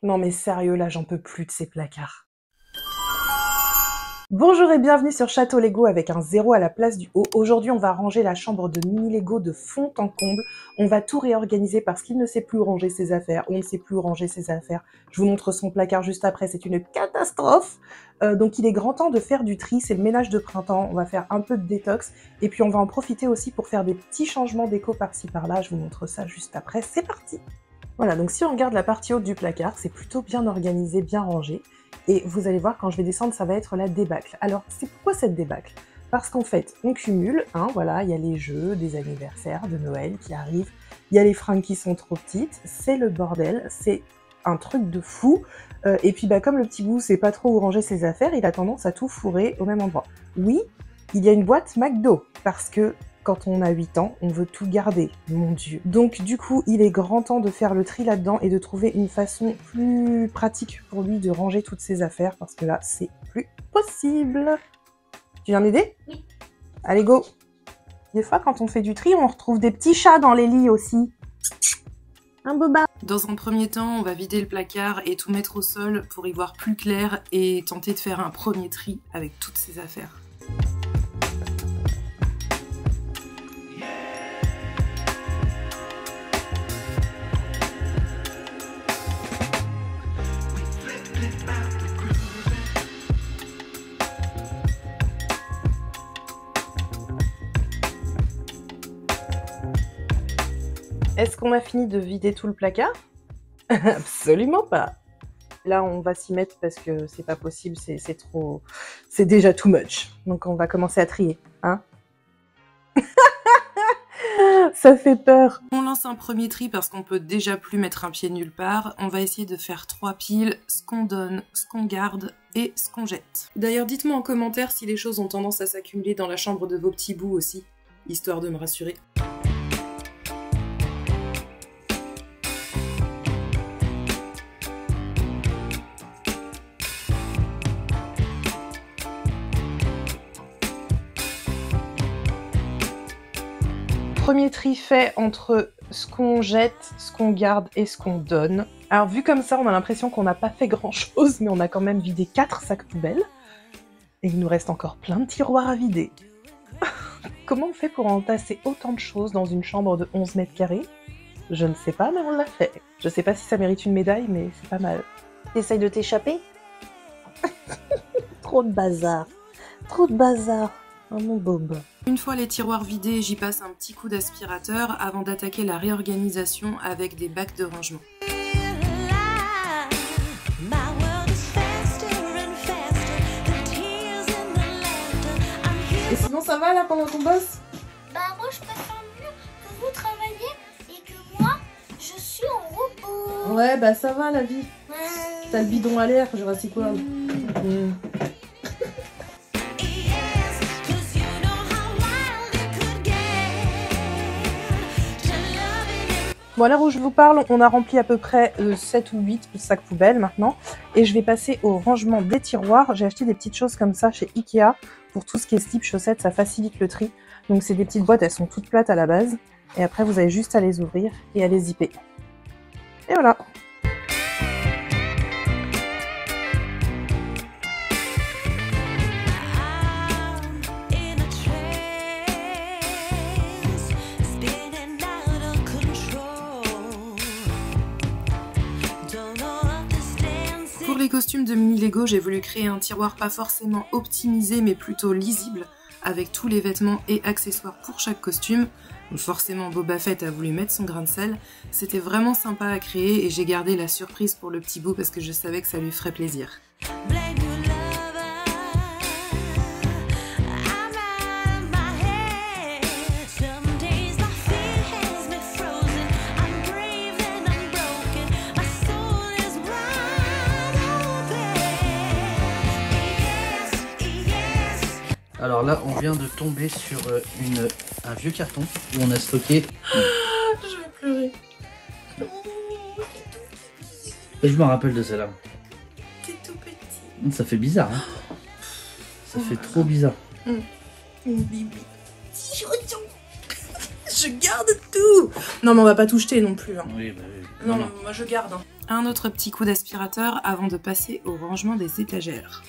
Non mais sérieux, là j'en peux plus de ces placards. Bonjour et bienvenue sur Château Lego avec un 0 à la place du haut. Aujourd'hui, on va ranger la chambre de mini Lego de fond en comble. On va tout réorganiser parce qu'il ne sait plus ranger ses affaires. On ne sait plus ranger ses affaires. Je vous montre son placard juste après, c'est une catastrophe. Donc il est grand temps de faire du tri, c'est le ménage de printemps. On va faire un peu de détox et puis on va en profiter aussi pour faire des petits changements déco par-ci par-là. Je vous montre ça juste après, c'est parti. Voilà, donc si on regarde la partie haute du placard, c'est plutôt bien organisé, bien rangé. Et vous allez voir, quand je vais descendre, ça va être la débâcle. Alors, c'est pourquoi cette débâcle? Parce qu'en fait, on cumule, hein, voilà, il y a les jeux, des anniversaires, de Noël qui arrivent, il y a les fringues qui sont trop petites, c'est le bordel, c'est un truc de fou. Et puis, comme le petit bout sait pas trop où ranger ses affaires, il a tendance à tout fourrer au même endroit. Oui, il y a une boîte McDo, parce que quand on a 8 ans, on veut tout garder, mon Dieu. Donc du coup, il est grand temps de faire le tri là-dedans et de trouver une façon plus pratique pour lui de ranger toutes ses affaires, parce que là, c'est plus possible. Tu viens m'aider? Oui. Allez, go! Des fois, quand on fait du tri, on retrouve des petits chats dans les lits aussi. Un boba! Dans un premier temps, on va vider le placard et tout mettre au sol pour y voir plus clair et tenter de faire un premier tri avec toutes ses affaires. Est-ce qu'on a fini de vider tout le placard? Absolument pas. Là, on va s'y mettre parce que c'est pas possible, c'est trop... C'est déjà too much. Donc on va commencer à trier, hein. Ça fait peur. On lance un premier tri parce qu'on peut déjà plus mettre un pied nulle part. On va essayer de faire 3 piles, ce qu'on donne, ce qu'on garde et ce qu'on jette. D'ailleurs, dites-moi en commentaire si les choses ont tendance à s'accumuler dans la chambre de vos petits bouts aussi, histoire de me rassurer. Premier tri fait entre ce qu'on jette, ce qu'on garde et ce qu'on donne. Alors vu comme ça, on a l'impression qu'on n'a pas fait grand chose, mais on a quand même vidé 4 sacs poubelles. Et il nous reste encore plein de tiroirs à vider. Comment on fait pour entasser autant de choses dans une chambre de 11 mètres carrés? Je ne sais pas, mais on l'a fait. Je sais pas si ça mérite une médaille, mais c'est pas mal. T'essayes de t'échapper? Trop de bazar. Trop de bazar. Oh mon bob. Une fois les tiroirs vidés, j'y passe un petit coup d'aspirateur avant d'attaquer la réorganisation avec des bacs de rangement. Et sinon ça va là pendant qu'on bosse? Bah moi je préfère mieux que vous travaillez et que moi je suis en repos. Ouais, bah ça va la vie. Ouais. T'as le bidon à l'air, Jurassic World. Bon, à l'heure où je vous parle, on a rempli à peu près 7 ou 8 sacs poubelles maintenant. Et je vais passer au rangement des tiroirs. J'ai acheté des petites choses comme ça chez Ikea pour tout ce qui est slip, chaussettes, ça facilite le tri. Donc c'est des petites boîtes, elles sont toutes plates à la base. Et après, vous avez juste à les ouvrir et à les zipper. Et voilà. Pour les costumes de mini Lego, j'ai voulu créer un tiroir pas forcément optimisé mais plutôt lisible, avec tous les vêtements et accessoires pour chaque costume. Forcément Boba Fett a voulu mettre son grain de sel. C'était vraiment sympa à créer et j'ai gardé la surprise pour le petit bout parce que je savais que ça lui ferait plaisir. Alors là, on vient de tomber sur un vieux carton où on a stocké. Je vais pleurer. Je me rappelle de celle-là. T'es tout petit. Ça fait bizarre, hein. Ça fait trop bizarre. Bibi. Si je retiens. Je garde tout. Non mais on va pas tout jeter non plus. Hein. Oui, bah oui. Non, moi je garde. Hein. Un autre petit coup d'aspirateur avant de passer au rangement des étagères.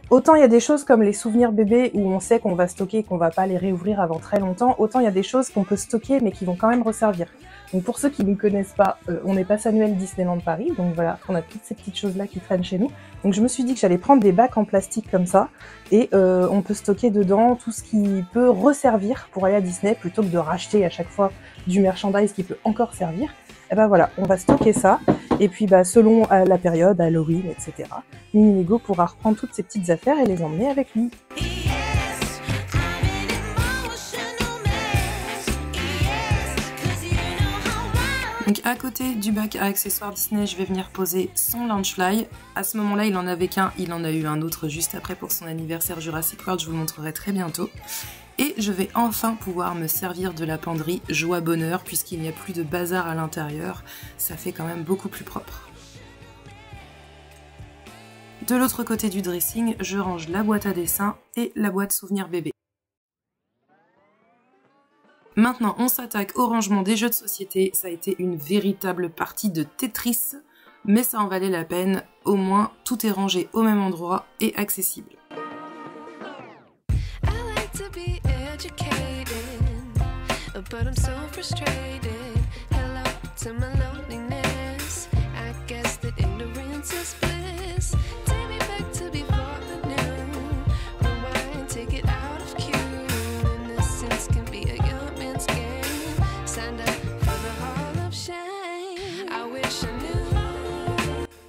Autant il y a des choses comme les souvenirs bébés où on sait qu'on va stocker et qu'on va pas les réouvrir avant très longtemps, autant il y a des choses qu'on peut stocker mais qui vont quand même resservir. Donc pour ceux qui ne connaissent pas, on est passe annuel Disneyland Paris, donc voilà, on a toutes ces petites choses-là qui traînent chez nous. Donc je me suis dit que j'allais prendre des bacs en plastique comme ça, et on peut stocker dedans tout ce qui peut resservir pour aller à Disney, plutôt que de racheter à chaque fois du merchandise qui peut encore servir. Et ben voilà, on va stocker ça, et puis bah, selon la période, Halloween, etc., Mini Lego pourra reprendre toutes ces petites affaires et les emmener avec lui. Donc à côté du bac à accessoires Disney, je vais venir poser son Loungefly. À ce moment-là, il en avait qu'un, il en a eu un autre juste après pour son anniversaire Jurassic World, je vous le montrerai très bientôt. Et je vais enfin pouvoir me servir de la penderie Joie Bonheur, puisqu'il n'y a plus de bazar à l'intérieur, ça fait quand même beaucoup plus propre. De l'autre côté du dressing, je range la boîte à dessin et la boîte souvenir bébé. Maintenant, on s'attaque au rangement des jeux de société. Ça a été une véritable partie de Tetris, mais ça en valait la peine. Au moins, tout est rangé au même endroit et accessible.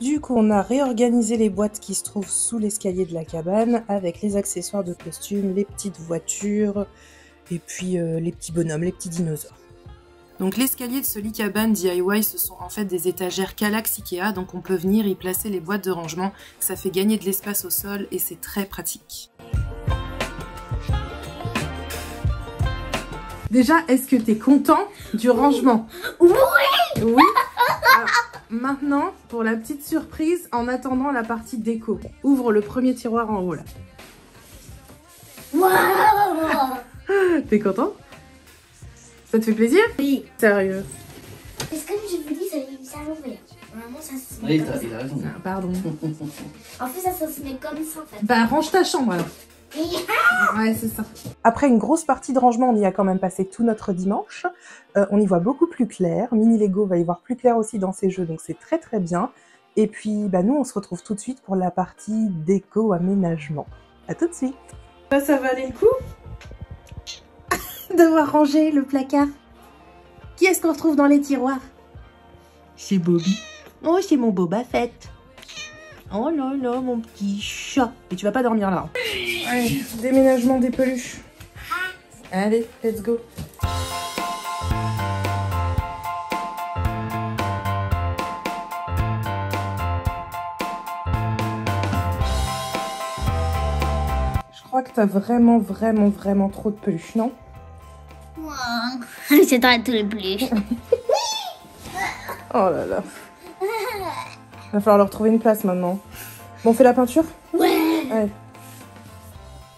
Du coup, on a réorganisé les boîtes qui se trouvent sous l'escalier de la cabane avec les accessoires de costumes, les petites voitures et puis les petits bonhommes, les petits dinosaures. Donc l'escalier de ce lit cabane DIY, ce sont en fait des étagères Kallax Ikea, donc on peut venir y placer les boîtes de rangement, ça fait gagner de l'espace au sol et c'est très pratique. Déjà, est-ce que t'es content du rangement? Oui. Oui. Alors, maintenant, pour la petite surprise, en attendant la partie déco, ouvre le premier tiroir en haut là. Waouh. T'es content? Ça te fait plaisir? Oui. Sérieux? Parce que comme je vous dis, ça met ça à l'envers. Vraiment, ça se met Oui, comme ça. il a raison. Ah, pardon. En fait, ça se met comme ça en fait. Bah, range ta chambre alors. Ouais, c'est ça. Après une grosse partie de rangement, on y a quand même passé tout notre dimanche. On y voit beaucoup plus clair. Mini Lego va y voir plus clair aussi dans ses jeux, donc c'est très très bien. Et puis, bah, nous, on se retrouve tout de suite pour la partie déco-aménagement. À tout de suite. Ça valait le coup devoir ranger le placard. Qui est-ce qu'on retrouve dans les tiroirs? C'est Bobby. Oh, c'est mon Boba Fett. Oh là là, mon petit chat. Et tu vas pas dormir là. Allez, déménagement des peluches. Allez, let's go. Je crois que t'as vraiment trop de peluches, non? C'est toi tous les peluches. Oh là là. Va falloir leur trouver une place maintenant. Bon, on fait la peinture? Ouais. Allez.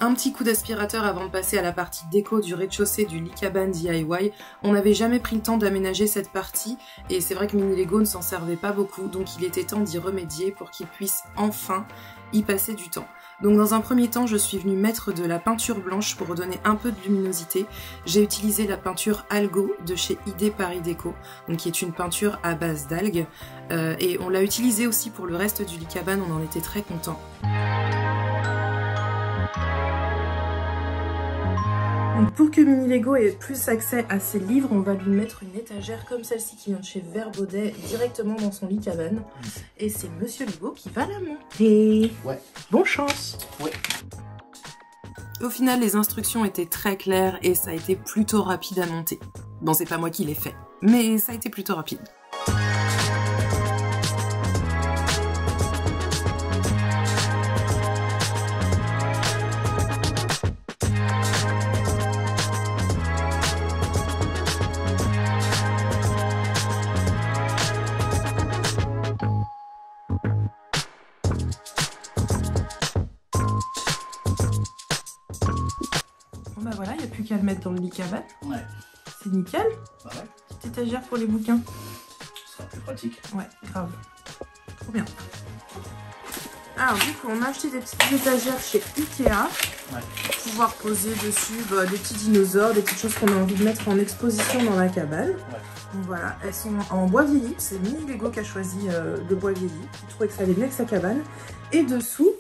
Un petit coup d'aspirateur avant de passer à la partie déco du rez-de-chaussée du lit cabane DIY. On n'avait jamais pris le temps d'aménager cette partie et c'est vrai que Mini Lego ne s'en servait pas beaucoup, donc il était temps d'y remédier pour qu'il puisse enfin y passer du temps. Donc dans un premier temps, je suis venue mettre de la peinture blanche pour redonner un peu de luminosité. J'ai utilisé la peinture Algo de chez ID Paris Déco, donc qui est une peinture à base d'algues. Et on l'a utilisée aussi pour le reste du lit cabane, on en était très contents. Donc pour que Mini Lego ait plus accès à ses livres, on va lui mettre une étagère comme celle-ci qui vient de chez Vert Baudet directement dans son lit cabane. Et c'est Monsieur Lego qui va la monter. Ouais. Bonne chance. Ouais. Au final, les instructions étaient très claires et ça a été plutôt rapide à monter. Bon, c'est pas moi qui l'ai fait, mais ça a été plutôt rapide. Bon bah voilà, il n'y a plus qu'à le mettre dans le lit cabane. Ouais. C'est nickel. Bah ouais. Petite étagère pour les bouquins. Ce sera plus pratique. Ouais, grave. Trop bien. Alors du coup, on a acheté des petites étagères chez Ikea. Ouais. Pour pouvoir poser dessus des petits dinosaures, des petites choses qu'on a envie de mettre en exposition dans la cabane. Ouais. Donc voilà, elles sont en bois vieilli. C'est Mini Lego qui a choisi le bois vieilli. Il trouvait que ça allait bien avec sa cabane. Et dessous,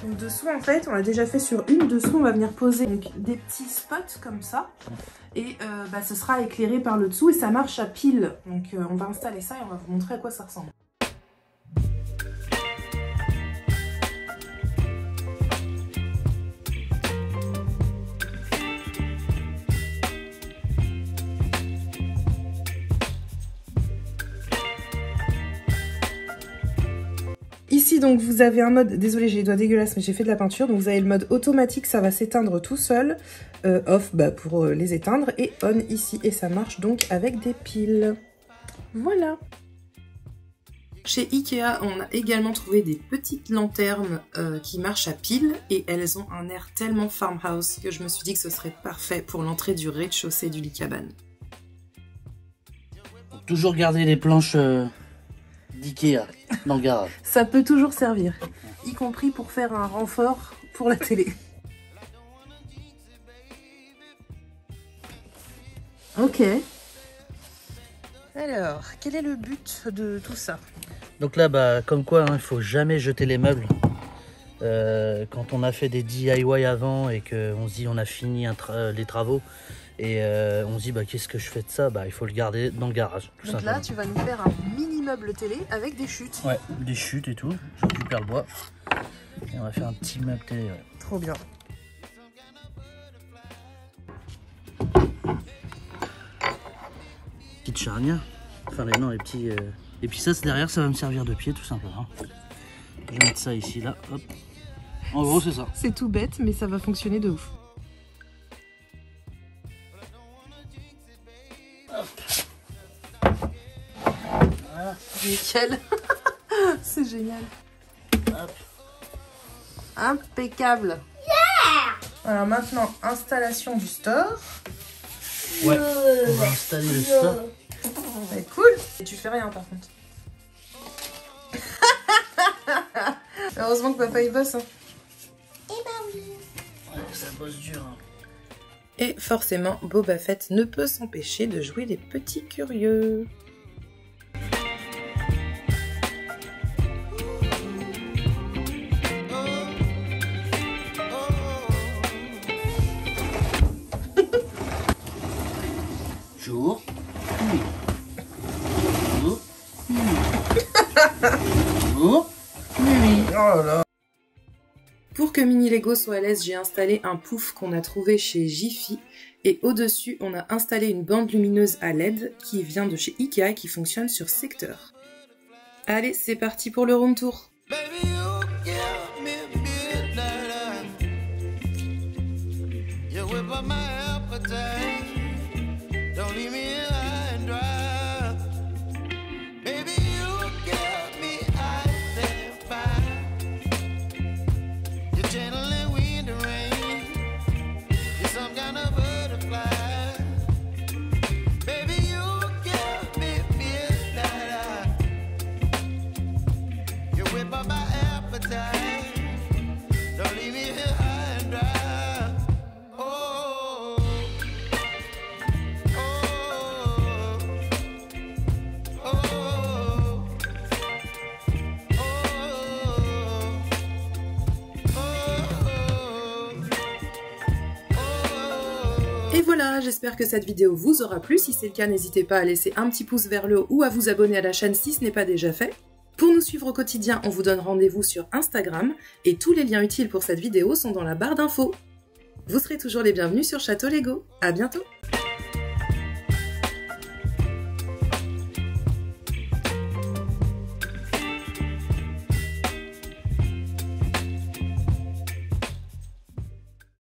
en fait, on l'a déjà fait sur une. Dessous, on va venir poser donc, des petits spots comme ça. Et ce sera éclairé par le dessous et ça marche à pile. Donc on va installer ça et on va vous montrer à quoi ça ressemble. Ici donc vous avez un mode, désolé j'ai les doigts dégueulasses mais j'ai fait de la peinture, donc vous avez le mode automatique, ça va s'éteindre tout seul, off pour les éteindre, et on ici, et ça marche donc avec des piles. Voilà. Chez Ikea, on a également trouvé des petites lanternes qui marchent à piles, et elles ont un air tellement farmhouse que je me suis dit que ce serait parfait pour l'entrée du rez-de-chaussée du lit cabane. Toujours garder les planches d'Ikea dans le garage. Ça peut toujours servir, y compris pour faire un renfort pour la télé. Ok. Alors, quel est le but de tout ça? Donc là, comme quoi, il faut jamais jeter les meubles. Quand on a fait des DIY avant et qu'on se dit on a fini les travaux, et on se dit qu'est-ce que je fais de ça, il faut le garder dans le garage. Tout Donc simplement. là tu vas nous faire un mini meuble télé avec des chutes. Ouais, des chutes et tout. Je récupère le bois et on va faire un petit meuble télé. Ouais. Trop bien. Petite charnière. Enfin les petits. Et puis ça derrière, ça va me servir de pied tout simplement. Je vais mettre ça ici, là. Hop. En gros c'est ça. C'est tout bête mais ça va fonctionner de ouf. Voilà. Nickel. C'est génial. Hop. Impeccable. Yeah. Alors maintenant, installation du store. Ouais, on va installer le store. C'est cool. Et tu fais rien par contre. Heureusement que papa il bosse. Hein. Eh ben oui. Ouais, ça bosse dur. Hein. Et forcément, Boba Fett ne peut s'empêcher de jouer les petits curieux. Jour. Jour. Jour. Oh là là. Pour que Mini Lego soit à l'aise, j'ai installé un pouf qu'on a trouvé chez Jiffy. Et au-dessus, on a installé une bande lumineuse à LED qui vient de chez Ikea et qui fonctionne sur secteur. Allez, c'est parti pour le room tour. Et voilà, j'espère que cette vidéo vous aura plu. Si c'est le cas, n'hésitez pas à laisser un petit pouce vers le haut ou à vous abonner à la chaîne si ce n'est pas déjà fait. Pour nous suivre au quotidien, on vous donne rendez-vous sur Instagram et tous les liens utiles pour cette vidéo sont dans la barre d'infos. Vous serez toujours les bienvenus sur Château Lego. À bientôt!